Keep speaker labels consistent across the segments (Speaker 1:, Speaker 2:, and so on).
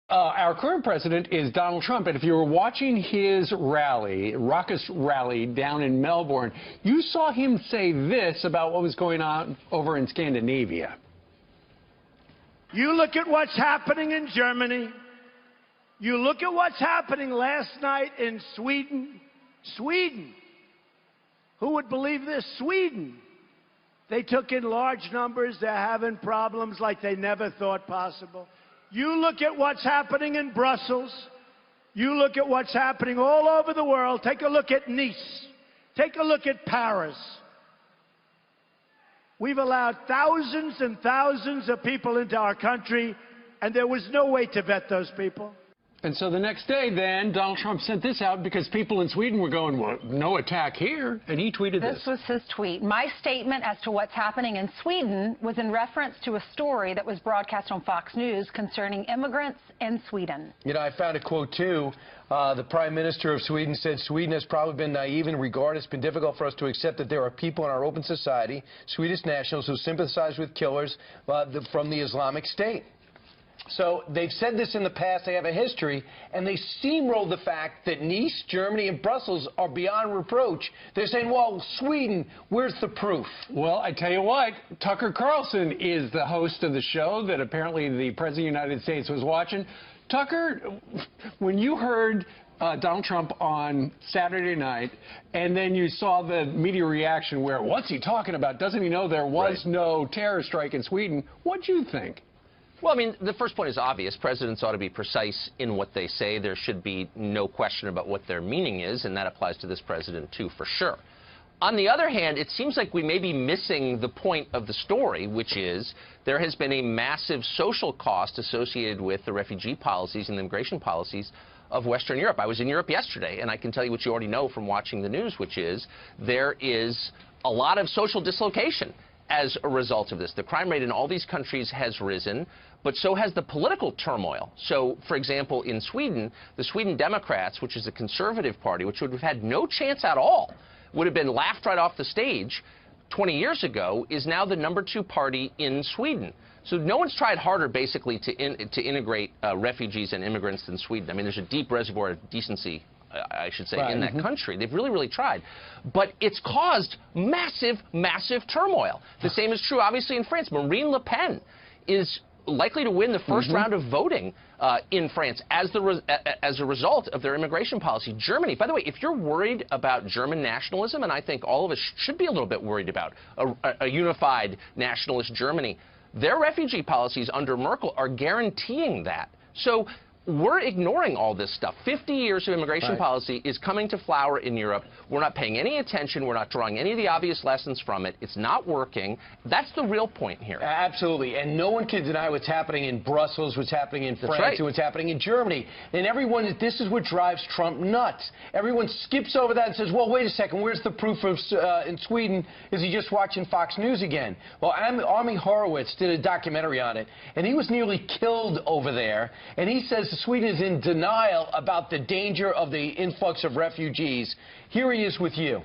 Speaker 1: Our current president is Donald Trump, and if you were watching his rally, raucous rally down in Melbourne, you saw him say this about what was going on over in Scandinavia.
Speaker 2: You look at what's happening in Germany. You look at what's happening last night in Sweden. Sweden. Who would believe this? Sweden. They took in large numbers. They're having problems like they never thought possible. You look at what's happening in Brussels. You look at what's happening all over the world. Take a look at Nice. Take a look at Paris. We've allowed thousands and thousands of people into our country, and there was no way to vet those people.
Speaker 1: And so the next day, then, Donald Trump sent this out because people in Sweden were going, well, no attack here, and he tweeted this.
Speaker 3: This was his tweet. My statement as to what's happening in Sweden was in reference to a story that was broadcast on Fox News concerning immigrants in Sweden.
Speaker 4: You know, I found a quote, too. The Prime Minister of Sweden said, Sweden has probably been naive in regard. It's been difficult for us to accept that there are people in our open society, Swedish nationals, who sympathize with killers from the Islamic State. So they've said this in the past, they have a history, and they steamrolled the fact that Nice, Germany, and Brussels are beyond reproach. They're saying, well, Sweden, where's the proof?
Speaker 1: Well, I tell you what, Tucker Carlson is the host of the show that apparently the President of the United States was watching. Tucker, when you heard Donald Trump on Saturday night, and then you saw the media reaction where, what's he talking about? Doesn't he know there was no terror strike in Sweden? What'd you think?
Speaker 5: Well, I mean, the first point is obvious. Presidents ought to be precise in what they say. There should be no question about what their meaning is, and that applies to this president, too, for sure. On the other hand, it seems like we may be missing the point of the story, which is there has been a massive social cost associated with the refugee policies and the immigration policies of Western Europe. I was in Europe yesterday, and I can tell you what you already know from watching the news, which is there is a lot of social dislocation as a result of this. The crime rate in all these countries has risen, but so has the political turmoil. So, for example, in Sweden, the Sweden Democrats, which is a conservative party, which would have had no chance at all, would have been laughed right off the stage 20 years ago, is now the #2 party in Sweden. So no one's tried harder, basically, to integrate refugees and immigrants than Sweden. I mean, there's a deep reservoir of decency, I should say, in that country. They've really, really tried. But it's caused massive, massive turmoil. The same is true, obviously, in France. Marine Le Pen is likely to win the first round of voting in France as a result of their immigration policy. Germany, by the way, if you're worried about German nationalism, and I think all of us should be a little bit worried about a unified nationalist Germany, their refugee policies under Merkel are guaranteeing that. So we're ignoring all this stuff. 50 years of immigration policy is coming to flower in Europe. We're not paying any attention. We're not drawing any of the obvious lessons from it. It's not working. That's the real point here.
Speaker 4: Absolutely. And no one can deny what's happening in Brussels, what's happening in France, and what's happening in Germany. And everyone, this is what drives Trump nuts. Everyone skips over that and says, well, wait a second, where's the proof of in Sweden? Is he just watching Fox News again? Well, Army Horowitz did a documentary on it, and he was nearly killed over there. And he says Sweden is in denial about the danger of the influx of refugees. Here he is with you.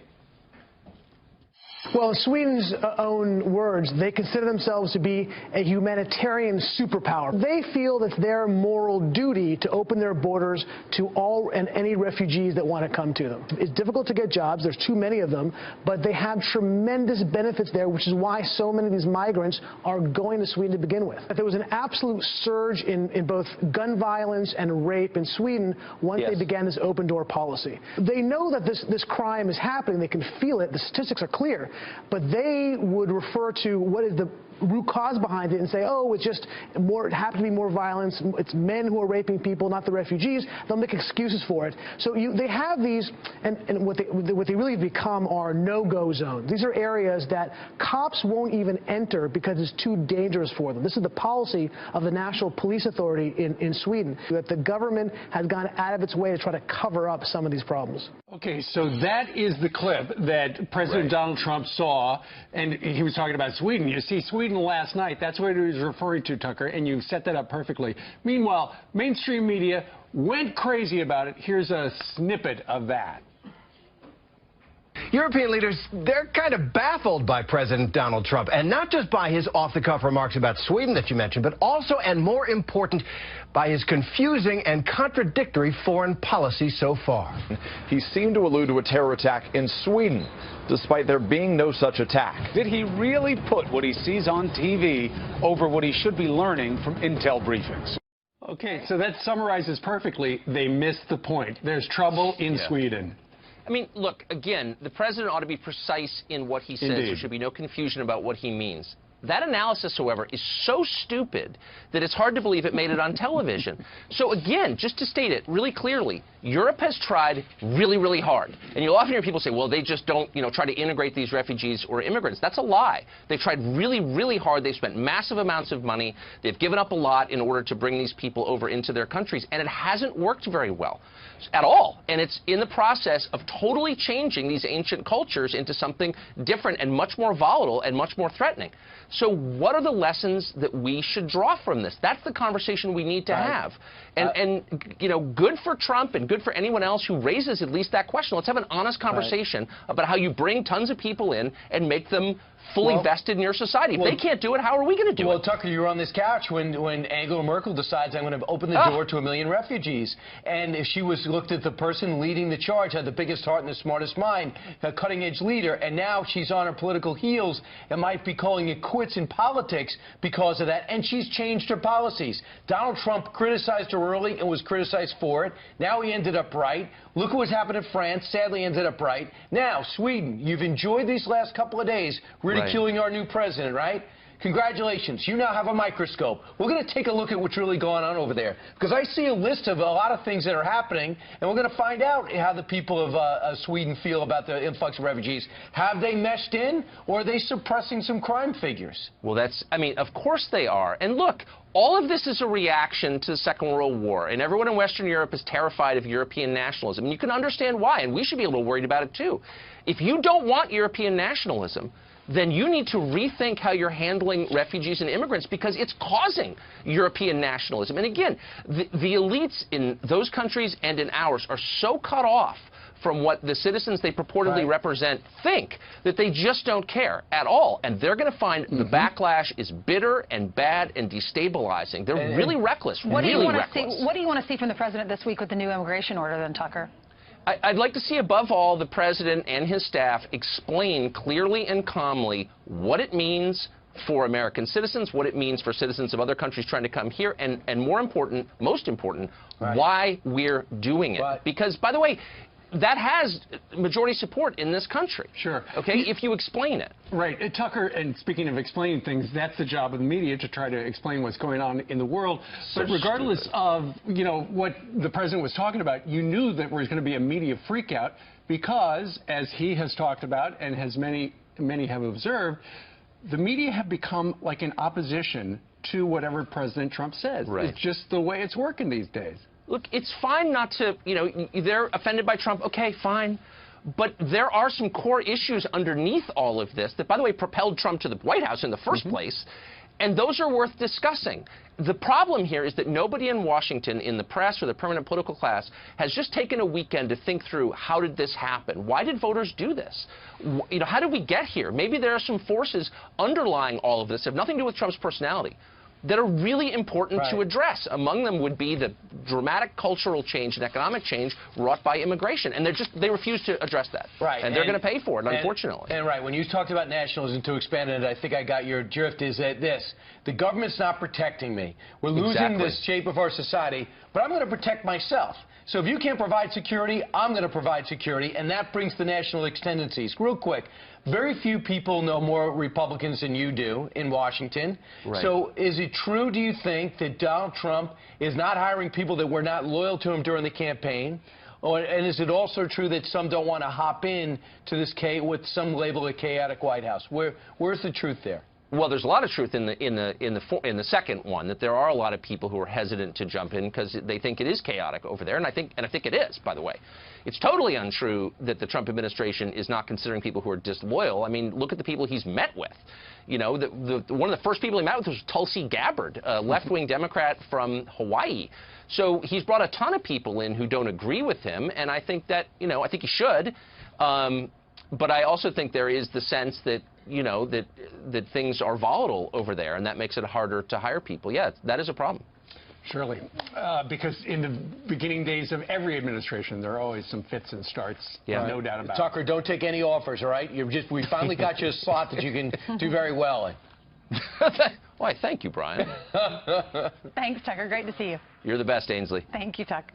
Speaker 6: Well, in Sweden's own words, they consider themselves to be a humanitarian superpower. They feel it's their moral duty to open their borders to all and any refugees that want to come to them. It's difficult to get jobs. There's too many of them, but they have tremendous benefits there, which is why so many of these migrants are going to Sweden to begin with. There was an absolute surge in both gun violence and rape in Sweden once they began this open-door policy. They know that this crime is happening. They can feel it. The statistics are clear. But they would refer to what is the root cause behind it and say, oh, it's just more, it happened to be more violence. It's men who are raping people, not the refugees. They'll make excuses for it. So they have these, and what they really become are no-go zones. These are areas that cops won't even enter because it's too dangerous for them. This is the policy of the National Police Authority in Sweden, that the government has gone out of its way to try to cover up some of these problems.
Speaker 1: Okay, so that is the clip that President Donald Trump saw, and he was talking about Sweden. You see, Sweden last night, that's what he was referring to, Tucker, and you set that up perfectly. Meanwhile, mainstream media went crazy about it. Here's a snippet of that.
Speaker 7: European leaders, they're kind of baffled by President Donald Trump, and not just by his off-the-cuff remarks about Sweden that you mentioned, but also, and more important, by his confusing and contradictory foreign policy so far.
Speaker 8: He seemed to allude to a terror attack in Sweden, despite there being no such attack.
Speaker 9: Did he really put what he sees on TV over what he should be learning from intel briefings?
Speaker 1: Okay, so that summarizes perfectly. They missed the point. There's trouble in Sweden.
Speaker 5: I mean, look, again, the president ought to be precise in what he says.
Speaker 1: Indeed.
Speaker 5: There should be no confusion about what he means. That analysis, however, is so stupid that it's hard to believe it made it on television. So again, just to state it really clearly, Europe has tried really, really hard. And you'll often hear people say, well, they just don't, try to integrate these refugees or immigrants. That's a lie. They've tried really, really hard. They've spent massive amounts of money. They've given up a lot in order to bring these people over into their countries. And it hasn't worked very well at all. And it's in the process of totally changing these ancient cultures into something different and much more volatile and much more threatening. So what are the lessons that we should draw from this? That's the conversation we need to have. And good for Trump and good for anyone else who raises at least that question. Let's have an honest conversation about how you bring tons of people in and make them fully vested in your society. If they can't do it, how are we going to do it?
Speaker 4: Well, Tucker, you were on this couch when Angela Merkel decides I'm going to open the door to 1 million refugees. And if she looked at the person leading the charge, had the biggest heart and the smartest mind, a cutting-edge leader, and now she's on her political heels and might be calling it quits in politics because of that, and she's changed her policies. Donald Trump criticized her early and was criticized for it. Now he ended up right. Look what's happened in France. Sadly ended up right. Now, Sweden, you've enjoyed these last couple of days ridiculing our new president, right? Congratulations. You now have a microscope. We're going to take a look at what's really going on over there, because I see a list of a lot of things that are happening, and we're going to find out how the people of Sweden feel about the influx of refugees. Have they meshed in, or are they suppressing some crime figures?
Speaker 5: Well, of course they are. And look, all of this is a reaction to the Second World War, and everyone in Western Europe is terrified of European nationalism. And you can understand why, and we should be a little worried about it, too. If you don't want European nationalism, then you need to rethink how you're handling refugees and immigrants, because it's causing European nationalism. And again, the elites in those countries and in ours are so cut off from what the citizens they purportedly represent think that they just don't care at all. And they're going to find the backlash is bitter and bad and destabilizing. They're really reckless,
Speaker 3: what
Speaker 5: really reckless.
Speaker 3: What do you want to see from the president this week with the new immigration order, then, Tucker?
Speaker 5: I'd like to see, above all, the president and his staff explain clearly and calmly what it means for American citizens, what it means for citizens of other countries trying to come here, and more important, most important, why we're doing it. Because, by the way, that has majority support in this country.
Speaker 1: Sure.
Speaker 5: Okay, if you explain it.
Speaker 1: Right. Tucker, and speaking of explaining things, that's the job of the media, to try to explain what's going on in the world. But regardless of, what the president was talking about, you knew that there was going to be a media freakout because, as he has talked about and as many have observed, the media have become like an opposition to whatever President Trump says. It's just the way it's working these days.
Speaker 5: Look, it's fine not to, they're offended by Trump. Okay, fine. But there are some core issues underneath all of this that, by the way, propelled Trump to the White House in the first place. And those are worth discussing. The problem here is that nobody in Washington, in the press or the permanent political class, has just taken a weekend to think through, how did this happen? Why did voters do this? How did we get here? Maybe there are some forces underlying all of this that have nothing to do with Trump's personality that are really important to address. Among them would be the dramatic cultural change and economic change wrought by immigration. And they refuse to address that. And they're going to pay for it, unfortunately.
Speaker 4: And when you talked about nationalism, to expand on it, I think I got your drift, is that the government's not protecting me. We're losing the shape of our society, but I'm going to protect myself. So if you can't provide security, I'm going to provide security, and that brings the national tendencies. Real quick, very few people know more Republicans than you do in Washington. So is it true, do you think, that Donald Trump is not hiring people that were not loyal to him during the campaign? And is it also true that some don't want to hop in to this with some label a chaotic White House? Where's the truth there?
Speaker 5: Well, there's a lot of truth in the second one, that there are a lot of people who are hesitant to jump in because they think it is chaotic over there, and I think it is, by the way. It's totally untrue that the Trump administration is not considering people who are disloyal. I mean, look at the people he's met with. One of the first people he met with was Tulsi Gabbard, a left-wing Democrat from Hawaii. So he's brought a ton of people in who don't agree with him, and I think that, I think he should. But I also think there is the sense that, you know, that things are volatile over there, and that makes it harder to hire people. Yeah, that is a problem.
Speaker 1: Surely, because in the beginning days of every administration, there are always some fits and starts.
Speaker 5: Yeah.
Speaker 1: No doubt about
Speaker 4: Tucker, don't take any offers, all right? We finally got you a slot that you can do very well in.
Speaker 5: Why, thank you, Brian.
Speaker 3: Thanks, Tucker. Great to see you.
Speaker 5: You're the best, Ainsley.
Speaker 3: Thank you, Tucker.